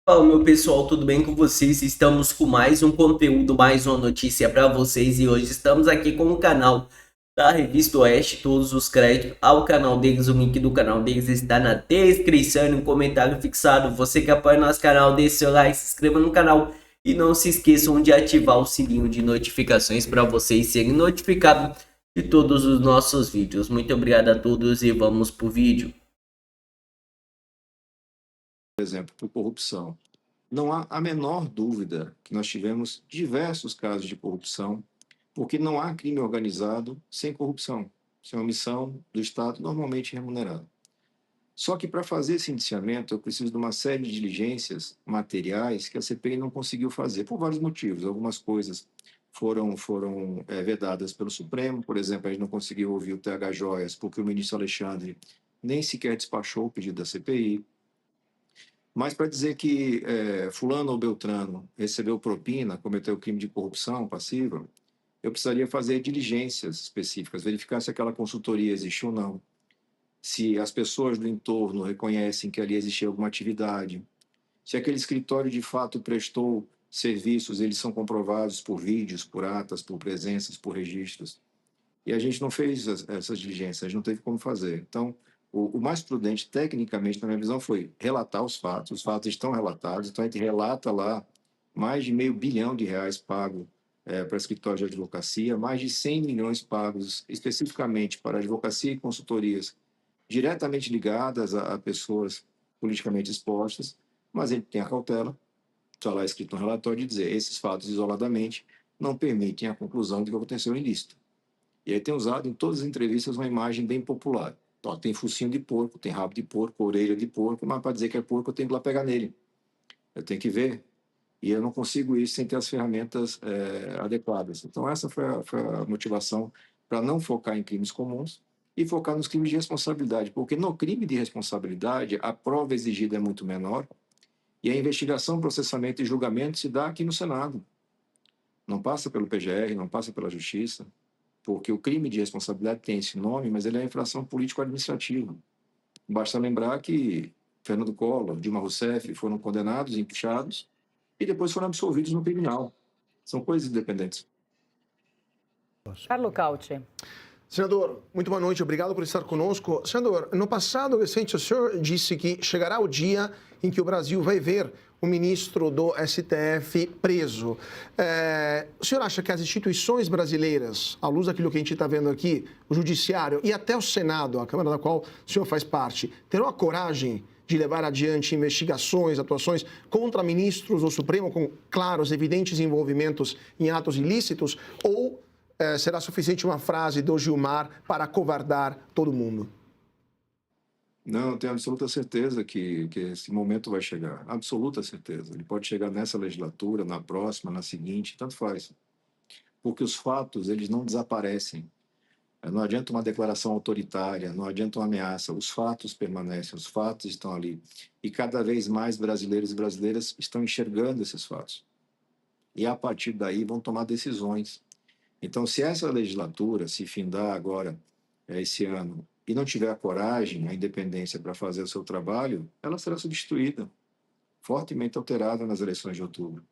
Fala, meu pessoal, tudo bem com vocês? Estamos com mais um conteúdo, mais uma notícia para vocês e hoje estamos aqui com o canal da Revista Oeste. Todos os créditos ao canal deles, o link do canal deles está na descrição e no comentário fixado. Você que apoia nosso canal, deixe seu like, se inscreva no canal e não se esqueçam de ativar o sininho de notificações para vocês serem notificados de todos os nossos vídeos. Muito obrigado a todos e vamos pro vídeo. Por exemplo, por corrupção. Não há a menor dúvida que nós tivemos diversos casos de corrupção, porque não há crime organizado sem corrupção. Isso é uma missão do Estado normalmente remunerada. Só que para fazer esse indiciamento, eu preciso de uma série de diligências materiais que a CPI não conseguiu fazer, por vários motivos. Algumas coisas foram vedadas pelo Supremo, por exemplo, a gente não conseguiu ouvir o TH Joias, porque o ministro Alexandre nem sequer despachou o pedido da CPI. Mas para dizer que fulano ou beltrano recebeu propina, cometeu crime de corrupção passiva, eu precisaria fazer diligências específicas, verificar se aquela consultoria existe ou não, se as pessoas do entorno reconhecem que ali existia alguma atividade, se aquele escritório de fato prestou serviços, eles são comprovados por vídeos, por atas, por presenças, por registros. E a gente não fez essas diligências, a gente não teve como fazer. Então, o mais prudente, tecnicamente, na minha visão, foi relatar os fatos estão relatados, então a gente relata lá mais de R$ 500 milhão pago para escritórios de advocacia, mais de 100 milhões pagos especificamente para advocacia e consultorias diretamente ligadas a pessoas politicamente expostas, mas a gente tem a cautela, está lá escrito no relatório, de dizer esses fatos isoladamente não permitem a conclusão de que aconteceu um ilícito. E aí tem usado em todas as entrevistas uma imagem bem popular. Ó, tem focinho de porco, tem rabo de porco, orelha de porco, mas para dizer que é porco eu tenho que ir lá pegar nele. Eu tenho que ver. E eu não consigo isso sem ter as ferramentas adequadas. Então essa foi a motivação para não focar em crimes comuns e focar nos crimes de responsabilidade. Porque no crime de responsabilidade, a prova exigida é muito menor e a investigação, processamento e julgamento se dá aqui no Senado. Não passa pelo PGR, não passa pela Justiça, porque o crime de responsabilidade tem esse nome, mas ele é infração político-administrativa. Basta lembrar que Fernando Collor, Dilma Rousseff foram condenados, empichados e depois foram absolvidos no criminal. São coisas independentes. Carlo Cauti. Senador, muito boa noite, obrigado por estar conosco. Senador, no passado recente o senhor disse que chegará o dia em que o Brasil vai ver o ministro do STF preso. O senhor acha que as instituições brasileiras, à luz daquilo que a gente está vendo aqui, o Judiciário e até o Senado, a Câmara da qual o senhor faz parte, terão a coragem de levar adiante investigações, atuações contra ministros do Supremo com claros, evidentes envolvimentos em atos ilícitos, ou será suficiente uma frase do Gilmar para acovardar todo mundo? Não, eu tenho absoluta certeza que esse momento vai chegar. Absoluta certeza. Ele pode chegar nessa legislatura, na próxima, na seguinte, tanto faz. Porque os fatos, eles não desaparecem. Não adianta uma declaração autoritária, não adianta uma ameaça. Os fatos permanecem, os fatos estão ali. E cada vez mais brasileiros e brasileiras estão enxergando esses fatos. E a partir daí vão tomar decisões. Então, se essa legislatura se findar agora, esse ano, e não tiver a coragem, a independência para fazer o seu trabalho, ela será substituída, fortemente alterada nas eleições de outubro.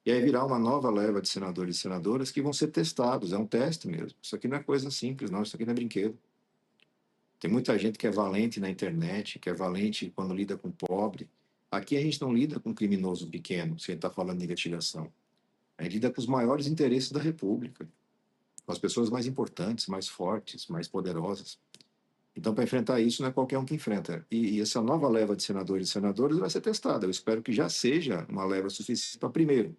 E aí virá uma nova leva de senadores e senadoras que vão ser testados, é um teste mesmo. Isso aqui não é coisa simples, não, isso aqui não é brinquedo. Tem muita gente que é valente na internet, que é valente quando lida com pobre. Aqui a gente não lida com criminoso pequeno, se a gente está falando de investigação. A gente lida com os maiores interesses da República, com as pessoas mais importantes, mais fortes, mais poderosas. Então, para enfrentar isso, não é qualquer um que enfrenta. E essa nova leva de senadores e senadoras vai ser testada. Eu espero que já seja uma leva suficiente para, primeiro,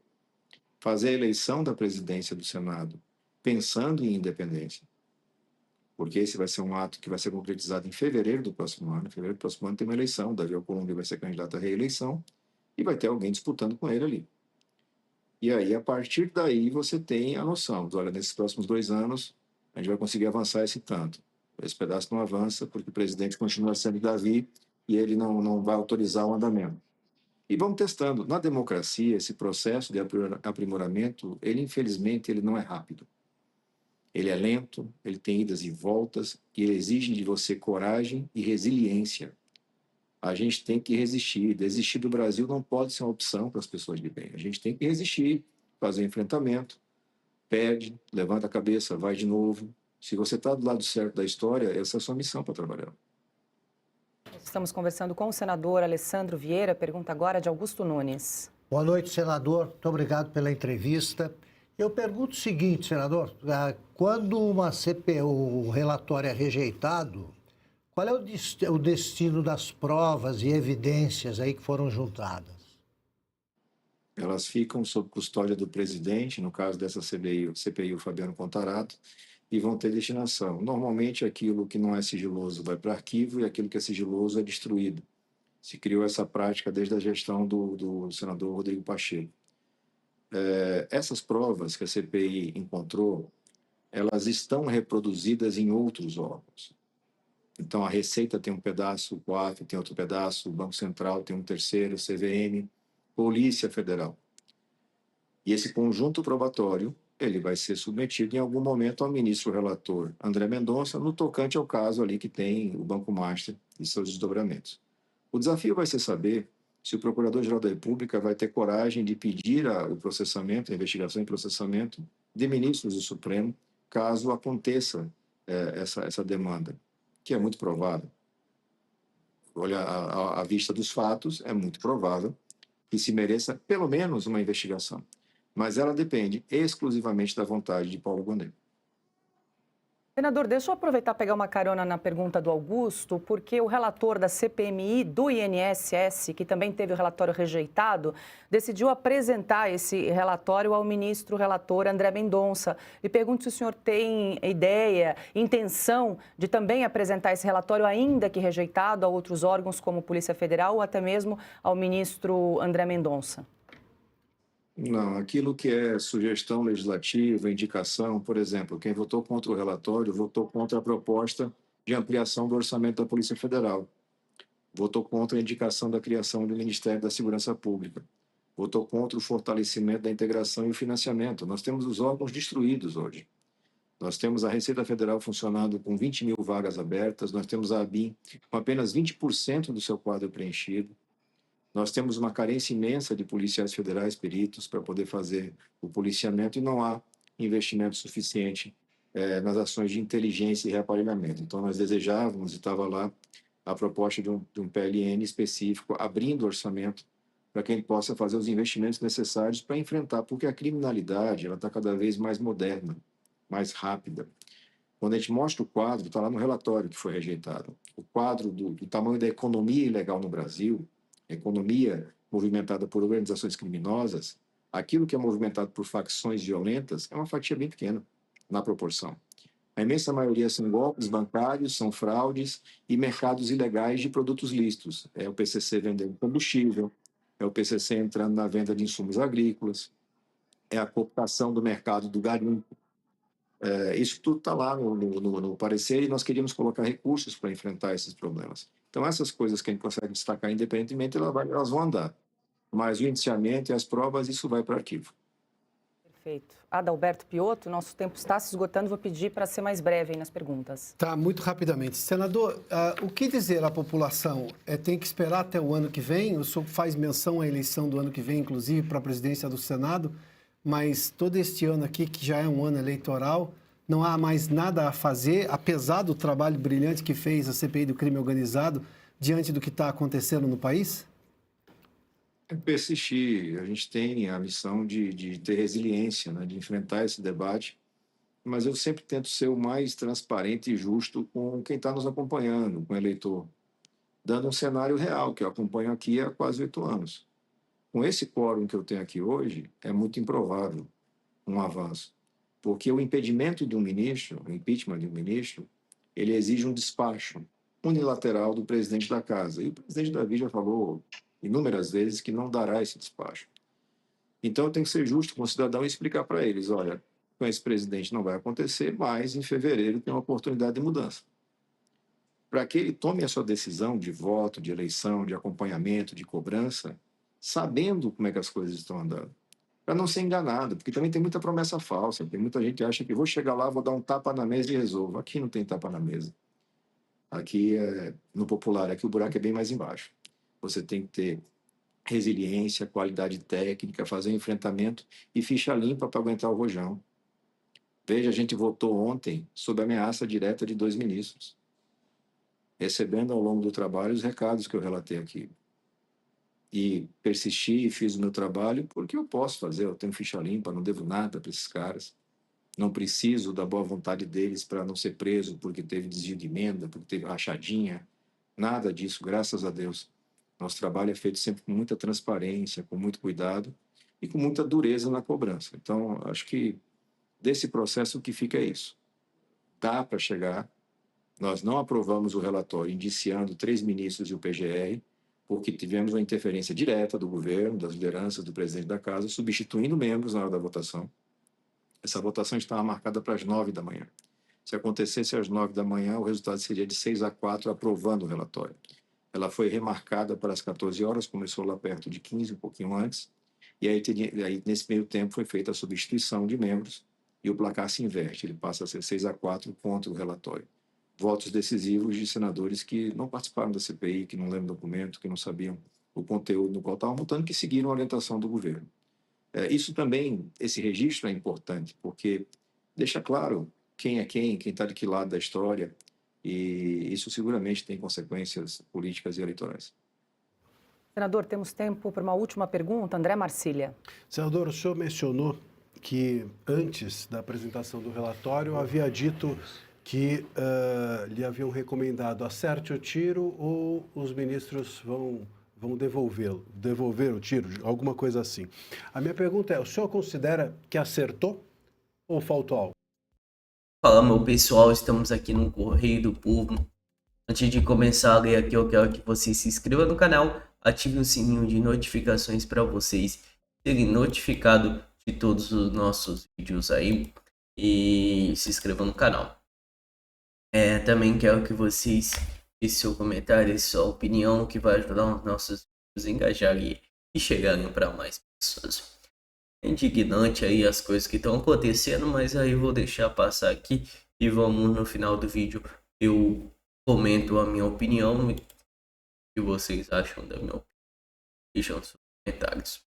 fazer a eleição da presidência do Senado pensando em independência, porque esse vai ser um ato que vai ser concretizado em fevereiro do próximo ano. Em fevereiro do próximo ano tem uma eleição, Davi Alcolumbre vai ser candidato à reeleição e vai ter alguém disputando com ele ali. E aí, a partir daí, você tem a noção. Olha, nesses próximos 2 anos, a gente vai conseguir avançar esse tanto. Esse pedaço não avança, porque o presidente continua sendo Davi e ele não vai autorizar o andamento. E vamos testando. Na democracia, esse processo de aprimoramento, ele, infelizmente, ele não é rápido. Ele é lento, ele tem idas e voltas, e ele exige de você coragem e resiliência. A gente tem que resistir. Desistir do Brasil não pode ser uma opção para as pessoas de bem. A gente tem que resistir, fazer enfrentamento, perde, levanta a cabeça, vai de novo. Se você está do lado certo da história, essa é a sua missão para trabalhar. Estamos conversando com o senador Alessandro Vieira. Pergunta agora de Augusto Nunes. Boa noite, senador. Muito obrigado pela entrevista. Eu pergunto o seguinte, senador, quando uma CPI, o relatório é rejeitado, qual é o destino das provas e evidências aí que foram juntadas? Elas ficam sob custódia do presidente, no caso dessa CPI, o Fabiano Contarato, e vão ter destinação. Normalmente, aquilo que não é sigiloso vai para arquivo e aquilo que é sigiloso é destruído. Se criou essa prática desde a gestão do senador Rodrigo Pacheco. Essas provas que a CPI encontrou, elas estão reproduzidas em outros órgãos. Então, a Receita tem um pedaço, o COAF tem outro pedaço, o Banco Central tem um terceiro, CVM, Polícia Federal. E esse conjunto probatório, ele vai ser submetido em algum momento ao ministro relator André Mendonça, no tocante ao caso ali que tem o Banco Master e seus desdobramentos. O desafio vai ser saber se o Procurador-Geral da República vai ter coragem de pedir o processamento, a investigação e processamento de ministros do Supremo, caso aconteça essa demanda, que é muito provável. Olha, à vista dos fatos, é muito provável que se mereça pelo menos uma investigação. Mas ela depende exclusivamente da vontade de Paulo Gonet. Senador, deixa eu aproveitar e pegar uma carona na pergunta do Augusto, porque o relator da CPMI do INSS, que também teve o relatório rejeitado, decidiu apresentar esse relatório ao ministro relator André Mendonça. E pergunto se o senhor tem ideia, intenção de também apresentar esse relatório, ainda que rejeitado, a outros órgãos como Polícia Federal ou até mesmo ao ministro André Mendonça. Não, aquilo que é sugestão legislativa, indicação, por exemplo, quem votou contra o relatório votou contra a proposta de ampliação do orçamento da Polícia Federal, votou contra a indicação da criação do Ministério da Segurança Pública, votou contra o fortalecimento da integração e o financiamento. Nós temos os órgãos destruídos hoje. Nós temos a Receita Federal funcionando com 20 mil vagas abertas, nós temos a ABIN com apenas 20% do seu quadro preenchido. Nós temos uma carência imensa de policiais federais peritos para poder fazer o policiamento e não há investimento suficiente nas ações de inteligência e reaparelhamento. Então, nós desejávamos, e estava lá, a proposta de um PLN específico, abrindo orçamento para que a gente possa fazer os investimentos necessários para enfrentar, porque a criminalidade está cada vez mais moderna, mais rápida. Quando a gente mostra o quadro, está lá no relatório que foi rejeitado, o quadro do tamanho da economia ilegal no Brasil, economia movimentada por organizações criminosas, aquilo que é movimentado por facções violentas é uma fatia bem pequena na proporção. A imensa maioria são golpes bancários, são fraudes e mercados ilegais de produtos lícitos. É o PCC vendendo combustível, é o PCC entrando na venda de insumos agrícolas, é a cooptação do mercado do garimpo. Isso tudo está lá no parecer e nós queríamos colocar recursos para enfrentar esses problemas. Então, essas coisas que a gente consegue destacar independentemente, elas vão andar. Mas o indiciamento e as provas, isso vai para o arquivo. Perfeito. Adalberto Piotto, nosso tempo está se esgotando, vou pedir para ser mais breve aí nas perguntas. Tá, muito rapidamente. Senador, o que dizer à população? Tem que esperar até o ano que vem? O senhor faz menção à eleição do ano que vem, inclusive para a presidência do Senado, mas todo este ano aqui, que já é um ano eleitoral, não há mais nada a fazer, apesar do trabalho brilhante que fez a CPI do crime organizado, diante do que está acontecendo no país? É persistir. A gente tem a missão de ter resiliência, né, de enfrentar esse debate, mas eu sempre tento ser o mais transparente e justo com quem está nos acompanhando, com o eleitor, dando um cenário real, que eu acompanho aqui há quase 8 anos. Com esse quórum que eu tenho aqui hoje, é muito improvável um avanço. Porque o impedimento de um ministro, o impeachment de um ministro, ele exige um despacho unilateral do presidente da casa. E o presidente Davi já falou inúmeras vezes que não dará esse despacho. Então, eu tenho que ser justo com o cidadão e explicar para eles, olha, com esse presidente não vai acontecer, mas em fevereiro tem uma oportunidade de mudança. Para que ele tome a sua decisão de voto, de eleição, de acompanhamento, de cobrança, sabendo como é que as coisas estão andando. Para não ser enganado, porque também tem muita promessa falsa, tem muita gente que acha que vou chegar lá, vou dar um tapa na mesa e resolvo. Aqui não tem tapa na mesa. Aqui, no popular, aqui o buraco é bem mais embaixo. você tem que ter resiliência, qualidade técnica, fazer o enfrentamento e ficha limpa para aguentar o rojão. Veja, a gente votou ontem sob ameaça direta de 2 ministros, recebendo ao longo do trabalho os recados que eu relatei aqui. E persisti e fiz o meu trabalho porque eu posso fazer, eu tenho ficha limpa, não devo nada para esses caras. Não preciso da boa vontade deles para não ser preso porque teve desvio de emenda, porque teve rachadinha. Nada disso, graças a Deus. Nosso trabalho é feito sempre com muita transparência, com muito cuidado e com muita dureza na cobrança. Então, acho que desse processo o que fica é isso. Dá para chegar. Nós não aprovamos o relatório indiciando 3 ministros e o PGR, porque tivemos uma interferência direta do governo, das lideranças do presidente da casa, substituindo membros na hora da votação. Essa votação estava marcada para as 9 da manhã. Se acontecesse às 9 da manhã, o resultado seria de 6-4, aprovando o relatório. Ela foi remarcada para as 14 horas, começou lá perto de 15, um pouquinho antes, e aí nesse meio tempo foi feita a substituição de membros e o placar se inverte, ele passa a ser 6-4 contra o relatório. Votos decisivos de senadores que não participaram da CPI, que não lembram do documento, que não sabiam o conteúdo no qual estavam votando, que seguiram a orientação do governo. Isso também, esse registro é importante, porque deixa claro quem é quem está de que lado da história, e isso seguramente tem consequências políticas e eleitorais. Senador, temos tempo para uma última pergunta. André Marcília. Senador, o senhor mencionou que antes da apresentação do relatório havia dito que lhe haviam recomendado acerte o tiro ou os ministros vão devolver o tiro, alguma coisa assim. A minha pergunta é, o senhor considera que acertou ou faltou algo? Fala, meu pessoal, estamos aqui no Correio do Povo. Antes de começar a ler aqui, eu quero que você se inscreva no canal, ative o sininho de notificações para vocês serem notificados de todos os nossos vídeos aí e se inscreva no canal. Também quero que vocês deixem seu comentário, sua opinião, que vai ajudar os nossos vídeos a engajarem e chegarem para mais pessoas. É indignante aí as coisas que estão acontecendo, mas aí eu vou deixar passar aqui e vamos no final do vídeo eu comento a minha opinião e o que vocês acham da minha opinião. Deixam seus comentários.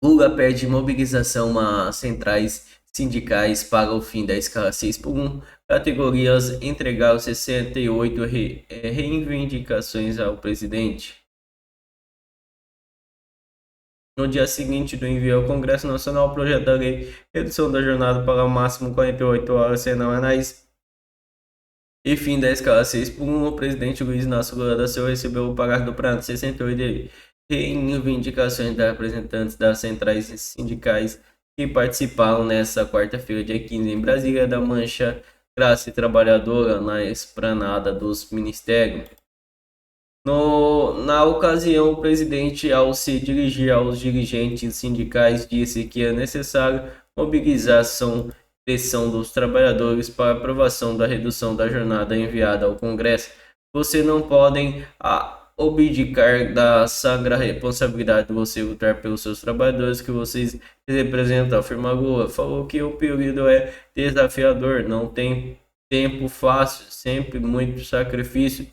Lula pede mobilização a centrais sindicais para o fim da escala 6x1. Categorias entregaram 68 reivindicações ao presidente. No dia seguinte do envio ao Congresso Nacional, o projeto da lei redução da jornada para o máximo 48 horas semanais e fim da escala 6x1, o presidente Luiz Inácio Lula da Silva recebeu o parágrafo do prazo 68 de reivindicações da representantes das centrais sindicais que participaram nesta quarta-feira, dia 15, em Brasília, da Mancha Classe Trabalhadora, na esplanada dos ministérios. Na ocasião, o presidente, ao se dirigir aos dirigentes sindicais, disse que é necessário mobilização e pressão dos trabalhadores para a aprovação da redução da jornada enviada ao Congresso. Você não podem abdicar da sagrada responsabilidade de você lutar pelos seus trabalhadores que vocês representam, afirma Lula. Falou que o período é desafiador, não tem tempo fácil, sempre muito sacrifício.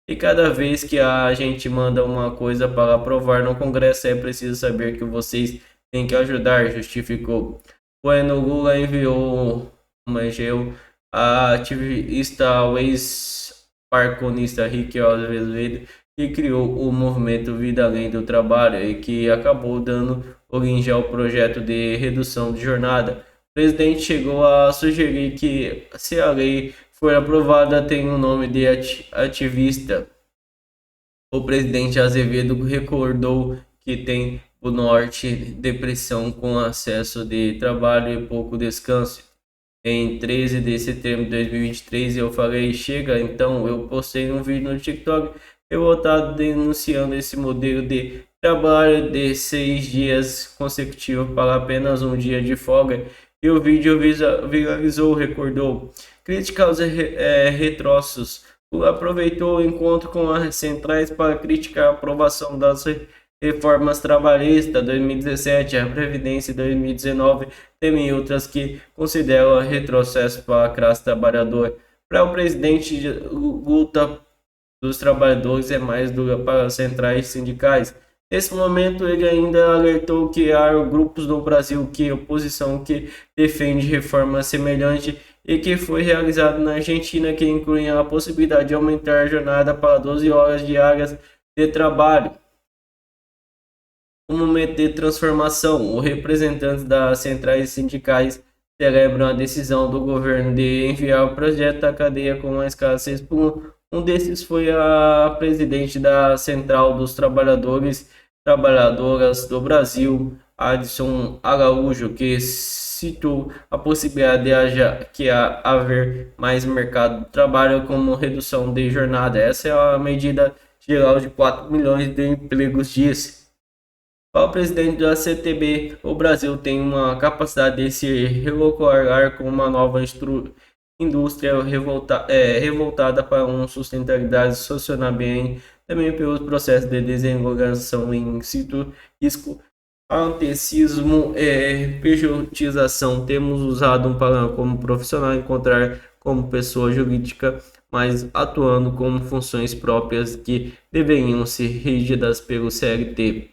E cada vez que a gente manda uma coisa para aprovar no Congresso, é preciso saber que vocês têm que ajudar, justificou. Quando Lula enviou uma e-mail a ativista, ao ex-parconista Rick Azevedo, que criou o movimento Vida Além do Trabalho e que acabou dando origem ao projeto de redução de jornada. O presidente chegou a sugerir que, se a lei for aprovada, tem o nome de ativista. O presidente Azevedo recordou que tem o norte depressão com acesso de trabalho e pouco descanso. Em 13 de setembro de 2023 eu falei, chega, então eu postei um vídeo no TikTok revoltado denunciando esse modelo de trabalho de 6 dias consecutivos para apenas um dia de folga, e o vídeo viralizou, recordou. Crítica aos retrocessos. Lula aproveitou o encontro com as centrais para criticar a aprovação das reformas trabalhistas 2017, a Previdência 2019, também outras que consideram retrocesso para a classe trabalhadora. Para o presidente, luta dos trabalhadores é mais dura para as centrais sindicais. Nesse momento, ele ainda alertou que há grupos no Brasil que oposição que defende reforma semelhante e que foi realizado na Argentina, que incluem a possibilidade de aumentar a jornada para 12 horas diárias de trabalho. Como meter transformação, os representantes das centrais sindicais celebram a decisão do governo de enviar o projeto à cadeia com uma escala 6x1. Um desses foi a presidente da Central dos Trabalhadoras do Brasil, Adson Araújo, que citou a possibilidade de haver mais mercado de trabalho como redução de jornada. Essa é a medida geral de 4 milhões de empregos, disse. Para o presidente da CTB, o Brasil tem uma capacidade de se recolocar com uma nova indústria revoltada para uma sustentabilidade social bem, também pelos processos de desenvolvimento em situ, risco, antecismo e pejotização. Temos usado um padrão como profissional, encontrar como pessoa jurídica, mas atuando como funções próprias que deveriam ser regidas pelo CLT.